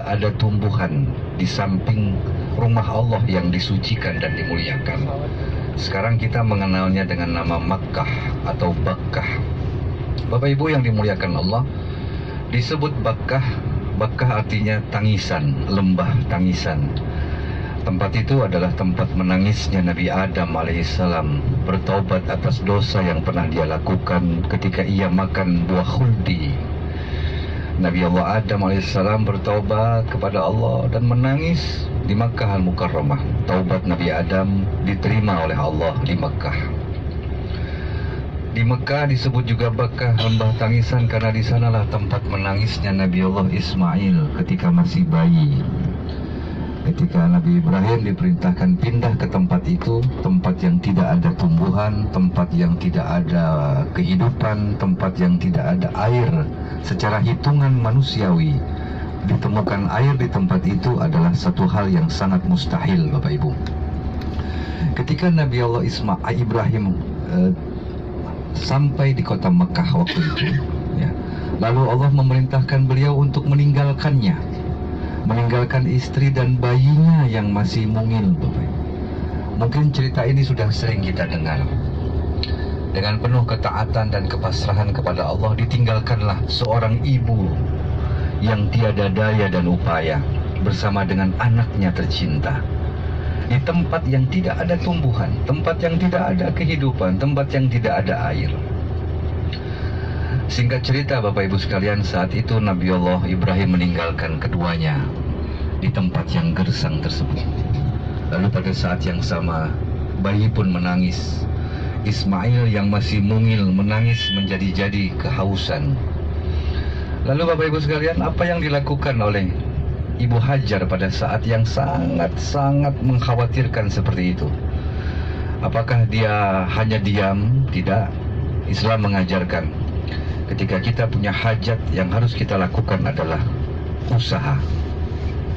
tidak ada tumbuhan di samping rumah Allah yang disucikan dan dimuliakan. Sekarang kita mengenalnya dengan nama Makkah atau Bakkah. Bapak Ibu yang dimuliakan Allah, disebut Bakkah. Bakkah artinya tangisan, lembah tangisan. Tempat itu adalah tempat menangisnya Nabi Adam alaihissalam, bertaubat atas dosa yang pernah dia lakukan ketika ia makan buah khuldi. Nabi Allah Adam alaihissalam bertaubat kepada Allah dan menangis di Makkah Al-Mukarramah. Taubat Nabi Adam diterima oleh Allah di Makkah. Di Mekah disebut juga Bakkah, lembah tangisan, karena di sanalah tempat menangisnya Nabi Allah Ismail ketika masih bayi. Ketika Nabi Ibrahim diperintahkan pindah ke tempat itu, tempat yang tidak ada tumbuhan, tempat yang tidak ada kehidupan, tempat yang tidak ada air. Secara hitungan manusiawi, ditemukan air di tempat itu adalah satu hal yang sangat mustahil, Bapak Ibu. Ketika Nabi Allah Ibrahim sampai di kota Mekah waktu itu, ya, lalu Allah memerintahkan beliau untuk meninggalkannya, meninggalkan istri dan bayinya yang masih mungil. Mungkin cerita ini sudah sering kita dengar. Dengan penuh ketaatan dan kepasrahan kepada Allah, ditinggalkanlah seorang ibu yang tiada daya dan upaya bersama dengan anaknya tercinta di tempat yang tidak ada tumbuhan, tempat yang tidak ada kehidupan, tempat yang tidak ada air. Singkat cerita Bapak Ibu sekalian, saat itu Nabi Allah Ibrahim meninggalkan keduanya di tempat yang gersang tersebut. Lalu pada saat yang sama, bayi pun menangis. Ismail yang masih mungil menangis menjadi-jadi kehausan. Lalu Bapak Ibu sekalian, apa yang dilakukan oleh Ibu Hajar pada saat yang sangat-sangat mengkhawatirkan seperti itu? Apakah dia hanya diam? Tidak. Islam mengajarkan, ketika kita punya hajat, yang harus kita lakukan adalah usaha.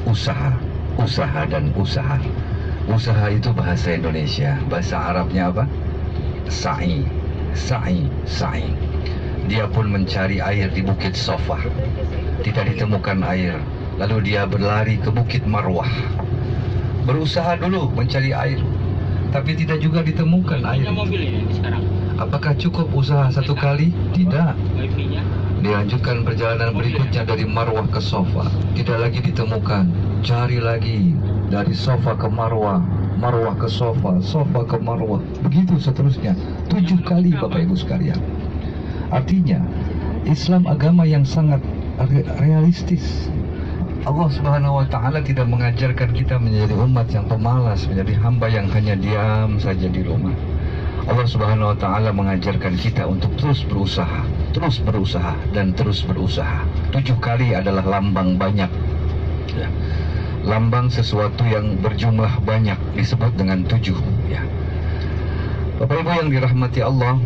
Usaha dan usaha. Usaha itu bahasa Indonesia. Bahasa Arabnya apa? Sa'i. Dia pun mencari air di Bukit Safa. Tidak ditemukan air. Lalu dia berlari ke Bukit Marwah. Berusaha dulu mencari air, tapi tidak juga ditemukan air. Apakah cukup usaha satu kali? Tidak. Dilanjutkan perjalanan berikutnya dari Marwah ke Safa. Tidak lagi ditemukan. Cari lagi dari Safa ke Marwah, Marwah ke Safa, Safa ke Marwah. Begitu seterusnya. 7 kali Bapak Ibu sekalian. Artinya Islam agama yang sangat realistis. Allah Subhanahu wa Ta'ala tidak mengajarkan kita menjadi umat yang pemalas, menjadi hamba yang hanya diam saja di rumah. Allah Subhanahu wa Ta'ala mengajarkan kita untuk terus berusaha, dan terus berusaha. 7 kali adalah lambang banyak, ya. Lambang sesuatu yang berjumlah banyak disebut dengan 7, ya. Bapak Ibu yang dirahmati Allah,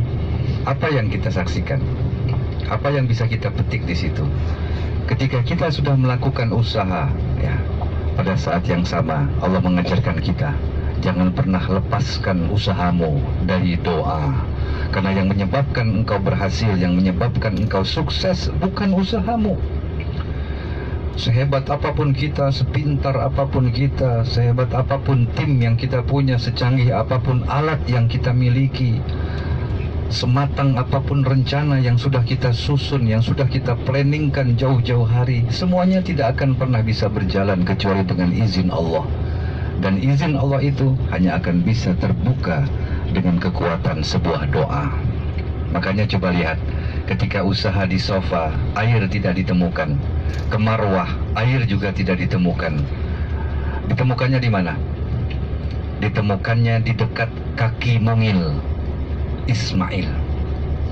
apa yang kita saksikan? Apa yang bisa kita petik di situ? Ketika kita sudah melakukan usaha, ya, pada saat yang sama Allah mengajarkan kita, jangan pernah lepaskan usahamu dari doa. Karena yang menyebabkan engkau berhasil, yang menyebabkan engkau sukses bukan usahamu. Sehebat apapun kita, sepintar apapun kita, sehebat apapun tim yang kita punya, secanggih apapun alat yang kita miliki, sematang apapun rencana yang sudah kita susun, yang sudah kita planningkan jauh-jauh hari, semuanya tidak akan pernah bisa berjalan kecuali dengan izin Allah. Dan izin Allah itu hanya akan bisa terbuka dengan kekuatan sebuah doa. Makanya coba lihat, ketika usaha di Safa, air tidak ditemukan. Ke Marwah, air juga tidak ditemukan. Ditemukannya di mana? Ditemukannya di dekat kaki mungil Ismail.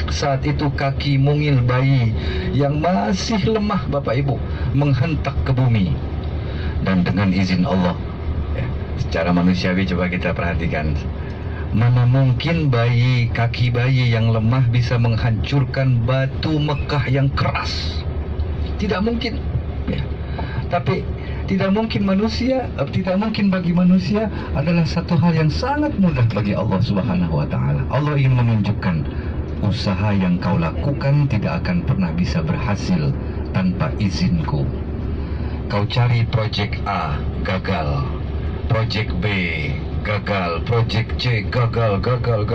Saat itu kaki mungil bayi yang masih lemah Bapak Ibu menghentak ke bumi. Dan dengan izin Allah, ya, secara manusiawi coba kita perhatikan, mana mungkin kaki bayi yang lemah bisa menghancurkan batu Mekah yang keras? Tidak mungkin, ya. Tapi tidak mungkin bagi manusia adalah satu hal yang sangat mudah bagi Allah Subhanahu wa Ta'ala. Allah ingin menunjukkan usaha yang kau lakukan tidak akan pernah bisa berhasil tanpa izinku. Kau cari project A, gagal. Project B, gagal. Project C, gagal.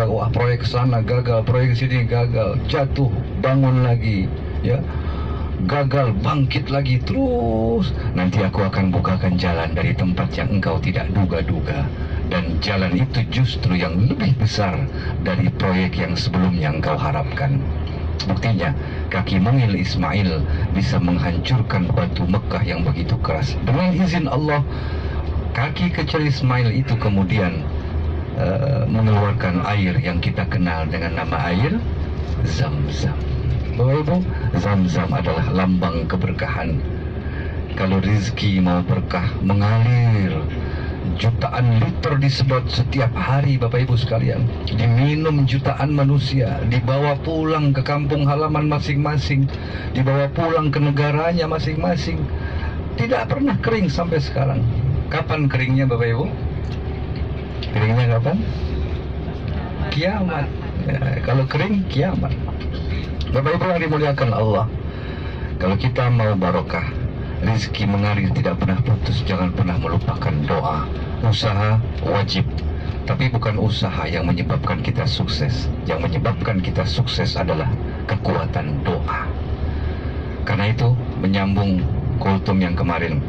Wah, proyek sana gagal, proyek sini gagal. Jatuh, bangun lagi, ya. Gagal, bangkit lagi terus. Nanti aku akan bukakan jalan dari tempat yang engkau tidak duga-duga. Dan jalan itu justru yang lebih besar dari proyek yang sebelumnya engkau harapkan. Buktinya, kaki mungil Ismail bisa menghancurkan batu Mekah yang begitu keras. Dengan izin Allah, kaki kecil Ismail itu kemudian mengeluarkan air yang kita kenal dengan nama air Zam-Zam. Bapak Ibu, Zam-Zam adalah lambang keberkahan. Kalau rezeki mau berkah, mengalir jutaan liter disedot setiap hari, Bapak Ibu sekalian. Diminum jutaan manusia, dibawa pulang ke kampung halaman masing-masing, dibawa pulang ke negaranya masing-masing. Tidak pernah kering sampai sekarang. Kapan keringnya, Bapak Ibu? Keringnya kapan? Kiamat. Ya, kalau kering, kiamat. Bapak Ibu yang dimuliakan Allah, kalau kita mau barokah, rezeki mengalir tidak pernah putus, jangan pernah melupakan doa. Usaha wajib, tapi bukan usaha yang menyebabkan kita sukses. Yang menyebabkan kita sukses adalah kekuatan doa. Karena itu, menyambung kultum yang kemarin,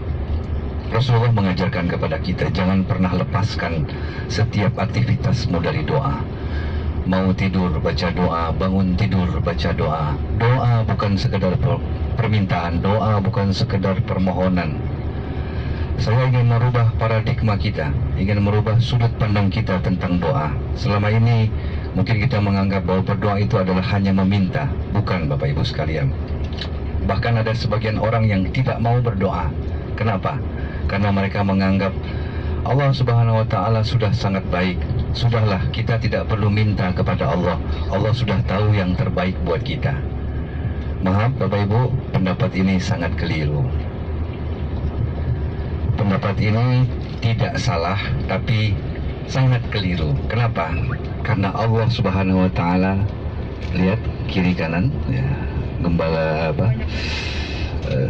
Rasulullah mengajarkan kepada kita, jangan pernah lepaskan setiap aktivitasmu dari doa. Mau tidur baca doa, bangun tidur baca doa. Doa bukan sekedar permintaan, doa bukan sekedar permohonan. Saya ingin merubah paradigma kita, ingin merubah sudut pandang kita tentang doa. Selama ini mungkin kita menganggap bahwa berdoa itu adalah hanya meminta. Bukan, Bapak Ibu sekalian. Bahkan ada sebagian orang yang tidak mau berdoa. Kenapa? Karena mereka menganggap Allah Subhanahu wa Ta'ala sudah sangat baik. Sudahlah, kita tidak perlu minta kepada Allah. Allah sudah tahu yang terbaik buat kita. Maaf Bapak Ibu, pendapat ini sangat keliru. Pendapat ini tidak salah, tapi sangat keliru. Kenapa? Karena Allah Subhanahu wa Ta'ala, lihat kiri kanan, ya, gembala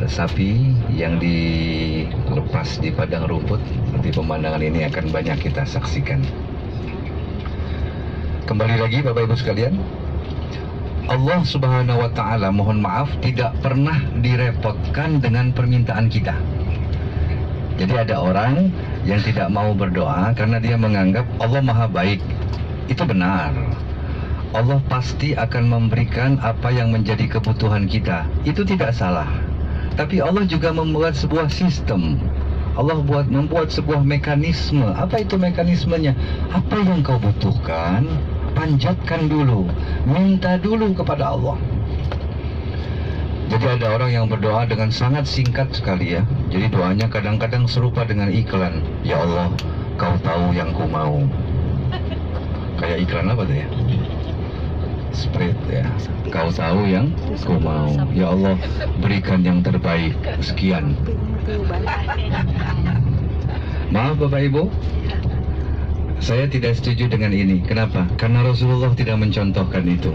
sapi yang dilepas di padang rumput. Nanti pemandangan ini akan banyak kita saksikan. Kembali lagi Bapak Ibu sekalian, Allah Subhanahu wa Ta'ala, mohon maaf, tidak pernah direpotkan dengan permintaan kita. Jadi ada orang yang tidak mau berdoa karena dia menganggap Allah Maha Baik. Itu benar. Allah pasti akan memberikan apa yang menjadi kebutuhan kita. Itu tidak salah. Tapi Allah juga membuat sebuah sistem. Allah membuat sebuah mekanisme. Apa itu mekanismenya? Apa yang kau butuhkan, panjatkan dulu, minta dulu kepada Allah. Jadi ada orang yang berdoa dengan sangat singkat sekali, ya. Jadi doanya kadang-kadang serupa dengan iklan. Ya Allah, kau tahu yang ku mau. Kayak iklan apa tuh ya? Sprite, ya. Kau tahu yang ku mau. Ya Allah, berikan yang terbaik. Sekian. Maaf Bapak Ibu, saya tidak setuju dengan ini. Kenapa? Karena Rasulullah tidak mencontohkan itu.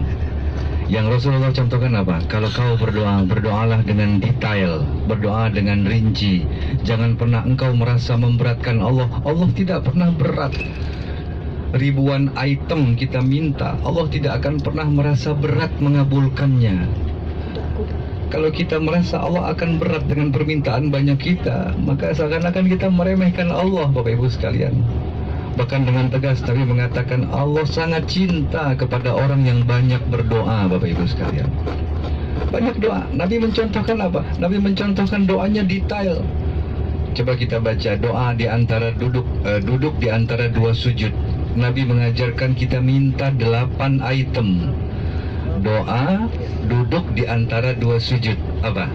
Yang Rasulullah contohkan apa? Kalau kau berdoa, berdoalah dengan detail, berdoa dengan rinci. Jangan pernah engkau merasa memberatkan Allah. Allah tidak pernah berat. Ribuan item kita minta, Allah tidak akan pernah merasa berat mengabulkannya. Kalau kita merasa Allah akan berat dengan permintaan banyak kita, maka seakan-akan kita meremehkan Allah, Bapak Ibu sekalian. Bahkan dengan tegas Nabi mengatakan Allah sangat cinta kepada orang yang banyak berdoa, Bapak Ibu sekalian. Banyak doa. Nabi mencontohkan apa? Nabi mencontohkan doanya detail. Coba kita baca doa di antara duduk di antara dua sujud. Nabi mengajarkan kita minta 8 item. Doa duduk di antara dua sujud. Apa?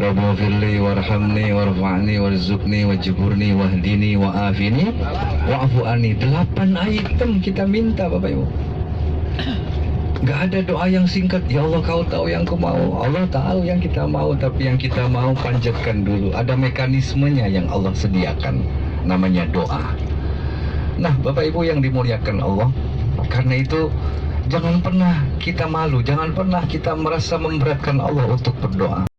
Rabbighfirli warhamni warfa'ni warzuqni wajburni wahdini wa'afini wa'fu anni. 8 item kita minta, Bapak Ibu. Gak ada doa yang singkat. Ya Allah, kau tahu yang ku mau. Allah tahu yang kita mau, tapi yang kita mau panjatkan dulu. Ada mekanismenya yang Allah sediakan, namanya doa. Nah Bapak Ibu yang dimuliakan Allah, karena itu jangan pernah kita malu, jangan pernah kita merasa memberatkan Allah untuk berdoa.